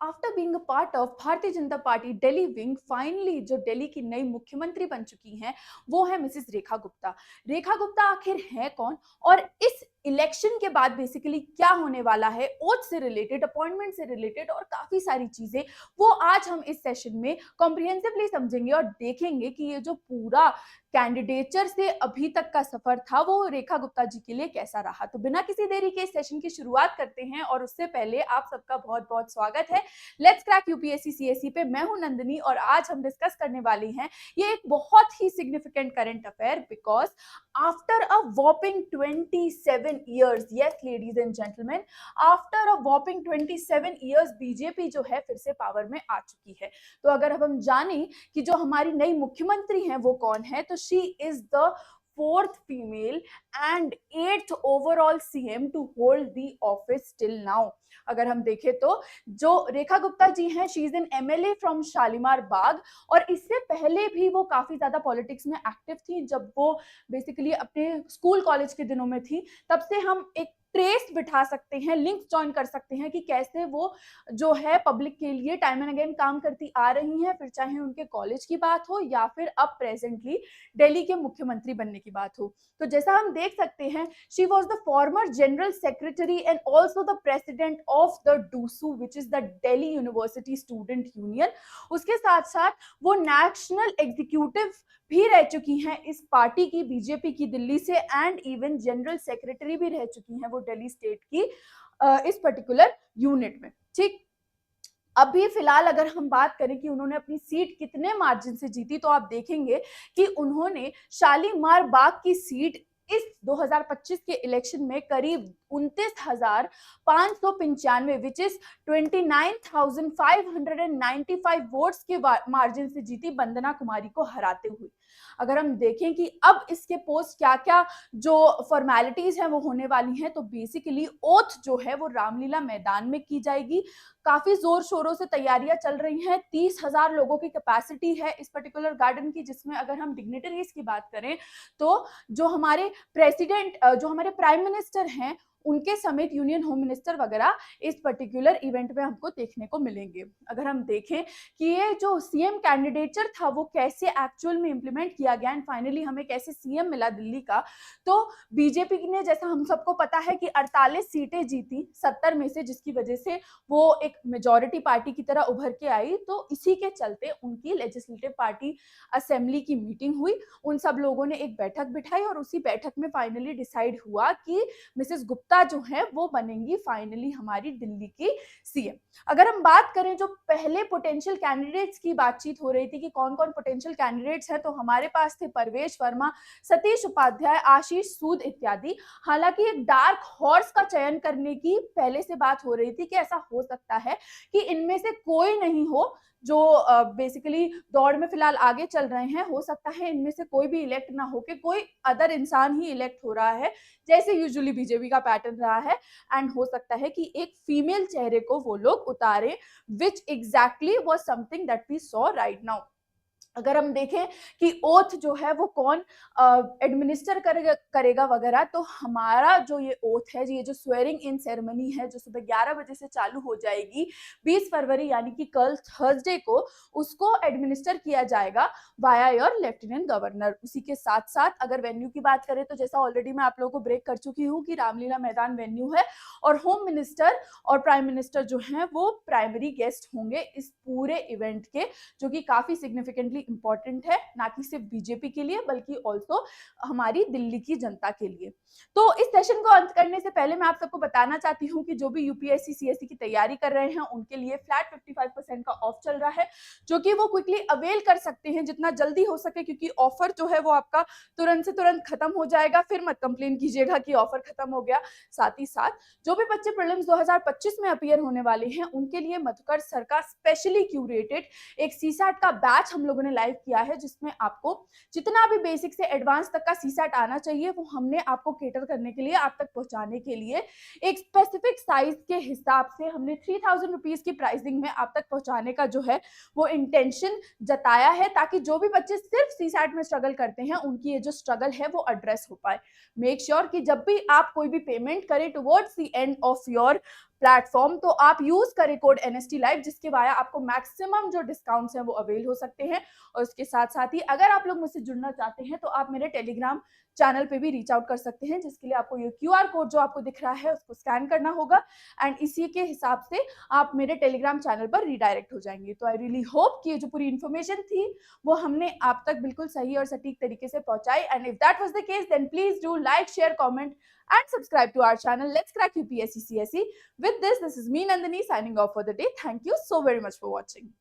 After being a part of Bharatiya Janata party Delhi wing, finally जो दिल्ली की नई मुख्यमंत्री बन चुकी हैं वो है मिसेस रेखा गुप्ता। रेखा गुप्ता आखिर है कौन और इस इलेक्शन के बाद बेसिकली क्या होने वाला है, ओथ से रिलेटेड, अपॉइंटमेंट से रिलेटेड और काफी सारी चीजें, वो आज हम इस सेशन में कॉम्प्रिहेंसिवली समझेंगे और देखेंगे कि ये जो पूरा कैंडिडेचर से अभी तक का सफर था वो रेखा गुप्ता जी के लिए कैसा रहा। तो बिना किसी देरी के इस सेशन की शुरुआत करते हैं और उससे पहले आप सबका बहुत बहुत स्वागत है लेट्स क्रैक यूपीएससी सीएससी पे। मैं हूं नंदिनी और आज हम डिस्कस करने वाली हैं ये एक बहुत ही significant current affair, because after a whopping 27 years, yes ladies and gentlemen, after a whopping 27 years BJP जो है फिर से पावर में आ चुकी है। तो अगर अब हम जाने कि जो हमारी नई मुख्यमंत्री हैं वो कौन है, तो she is the fourth female and eighth overall CM to hold the office till now. अगर हम देखें तो जो रेखा गुप्ता जी हैं, she is an MLA from Shalimar Bagh और इससे पहले भी वो काफी ज्यादा पॉलिटिक्स में एक्टिव थी। जब वो बेसिकली अपने स्कूल कॉलेज के दिनों में थी तब से हम एक ट्रेस बिठा सकते हैं, लिंक जॉइन कर सकते हैं कि कैसे वो जो है पब्लिक के लिए टाइम एंड अगेन काम करती आ रही हैं, फिर चाहे उनके कॉलेज की बात हो या फिर अब प्रेजेंटली दिल्ली के मुख्यमंत्री बनने की बात हो। तो जैसा हम देख सकते हैं, she was the former general secretary and also the president of the DUSU which is the Delhi university student union. उसके साथ साथ वो नेशनल एग्जीक्यूटिव भी रह चुकी हैं इस पार्टी की, बीजेपी की दिल्ली से, एंड इवन जनरल सेक्रेटरी भी रह चुकी हैं वो दिल्ली स्टेट की इस पर्टिकुलर यूनिट में। ठीक, अभी फिलहाल अगर हम बात करें कि उन्होंने अपनी सीट कितने मार्जिन से जीती, तो आप देखेंगे कि उन्होंने शालीमार बाग की सीट इस 2025 के इलेक्शन में करीब 29,595 विच इज 29,595 वोट्स के मार्जिन से जीती, वंदना कुमारी को हराते हुए। अगर हम देखें कि अब इसके पोस्ट क्या क्या जो फॉर्मेलिटीज हैं वो होने वाली हैं, तो बेसिकली ओथ जो है वो रामलीला मैदान में की जाएगी। काफी जोर शोरों से तैयारियां चल रही हैं। 30,000 लोगों की कैपेसिटी है इस पर्टिकुलर गार्डन की, जिसमें अगर हम डिग्निटरीज की बात करें तो जो हमारे प्रेसिडेंट, जो हमारे प्राइम मिनिस्टर हैं, उनके समेत यूनियन होम मिनिस्टर वगैरह इस पर्टिकुलर इवेंट में हमको देखने को मिलेंगे। अगर हम देखें कि ये जो सीएम कैंडिडेचर था वो कैसे एक्चुअल में इंप्लीमेंट किया गया एंड फाइनली हमें कैसे सीएम मिला दिल्ली का, तो बीजेपी ने, जैसा हम सबको पता है कि 48 सीटें जीती 70 में से, जिसकी वजह से वो एक मेजॉरिटी पार्टी की तरह उभर के आई। तो इसी के चलते उनकी लेजिस्लेटिव पार्टी असेंबली की मीटिंग हुई, उन सब लोगों ने एक बैठक बिठाई और उसी बैठक में फाइनली डिसाइड हुआ कि मिसेस गुप्ता जो है वो बनेंगी फाइनली हमारी दिल्ली की सीएम। अगर हम बात करें जो पहले पोटेंशियल कैंडिडेट्स की बातचीत हो रही थी कि कौन कौन पोटेंशियल कैंडिडेट्स हैं, तो हमारे पास थे परवेश वर्मा, सतीश उपाध्याय, आशीष सूद इत्यादि। हालांकि एक डार्क हॉर्स का चयन करने की पहले से बात हो रही थी कि ऐसा हो सकता है कि इनमें से कोई नहीं हो जो बेसिकली दौड़ में फिलहाल आगे चल रहे हैं, हो सकता है इनमें से कोई भी इलेक्ट ना होके कोई अदर इंसान ही इलेक्ट हो रहा है, जैसे यूजुअली बीजेपी का पैटर्न रहा है। एंड हो सकता है कि एक फीमेल चेहरे को वो लोग उतारे, which exactly was something that we saw right now. अगर हम देखें कि ओथ जो है वो कौन एडमिनिस्टर करेगा वगैरह, तो हमारा जो ये ओथ है, ये जो स्वेरिंग इन सेरेमनी है जो सुबह 11 बजे से चालू हो जाएगी 20 फरवरी यानी कि कल थर्सडे को, उसको एडमिनिस्टर किया जाएगा वाया योर लेफ्टिनेंट गवर्नर। उसी के साथ साथ अगर वेन्यू की बात करें तो जैसा ऑलरेडी मैं आप लोगों को ब्रेक कर चुकी हूँ कि रामलीला मैदान वेन्यू है और होम मिनिस्टर और प्राइम मिनिस्टर जो हैं वो प्राइमरी गेस्ट होंगे इस पूरे इवेंट के, जो कि काफी सिग्निफिकेंटली इंपॉर्टेंट है, ना कि सिर्फ बीजेपी के लिए बल्कि ऑल्सो हमारी दिल्ली की जनता के लिए। तो इस सेशन को अंत करने से पहले मैं आप सबको बताना चाहती हूँ कि जो भी यूपीएससी सीएससी की तैयारी कर रहे हैं उनके लिए फ्लैट 55% का ऑफ चल रहा है, जो कि वो क्विकली अवेल कर सकते हैं जितना जल्दी हो सके, क्योंकि ऑफर जो है वो आपका तुरंत से तुरंत खत्म हो जाएगा। फिर मत कंप्लेन कीजिएगा कि ऑफर खत्म हो गया। साथ ही साथ जो भी बच्चे प्रीलिम्स 2025 में अपीयर होने वाले हैं उनके लिए मधुकर सर का स्पेशली क्यूरेटेड एक सीसैट का बैच हम लोगों ने लाइव किया है, जिसमें आपको जितना भी बेसिक से एडवांस तक का सीसैट आना चाहिए वो हमने आपको केटर करने के लिए, आप तक पहुंचाने के लिए एक स्पेसिफिक साइज के हिसाब से हमने 3000 रुपीज की प्राइसिंग में आप तक पहुंचाने का जो है वो इंटेंशन जताया है, ताकि जो भी बच्चे सिर्फ सीसैट में स्ट्रगल करते हैं उनकी ये जो स्ट्रगल है वो एड्रेस हो पाए। मेक श्योर कि जब भी आप कोई भी पेमेंट करें towards the end of your platform, तो आप यूज करें कोड NST लाइव, जिसके वाया आपको मैक्सिमम जो डिस्काउंट्स हैं वो अवेल हो सकते हैं। और उसके साथ साथ ही अगर आप लोग मुझसे जुड़ना चाहते हैं तो आप मेरे टेलीग्राम चैनल पे भी रीच आउट कर सकते हैं, जिसके लिए आपको ये QR कोड जो आपको दिख रहा है उसको स्कैन करना होगा एंड इसी के हिसाब से आप मेरे टेलीग्राम चैनल पर रीडायरेक्ट हो जाएंगे। तो आई रियली होप कि ये जो पूरी इन्फॉर्मेशन थी वो हमने आप तक बिल्कुल सही और सटीक तरीके से पहुंचाई। And if that was the case then please do like, share, comment and subscribe to our channel. Let's crack UPSC CSE. With this is me Nandini signing off for the day. Thank you so very much for watching.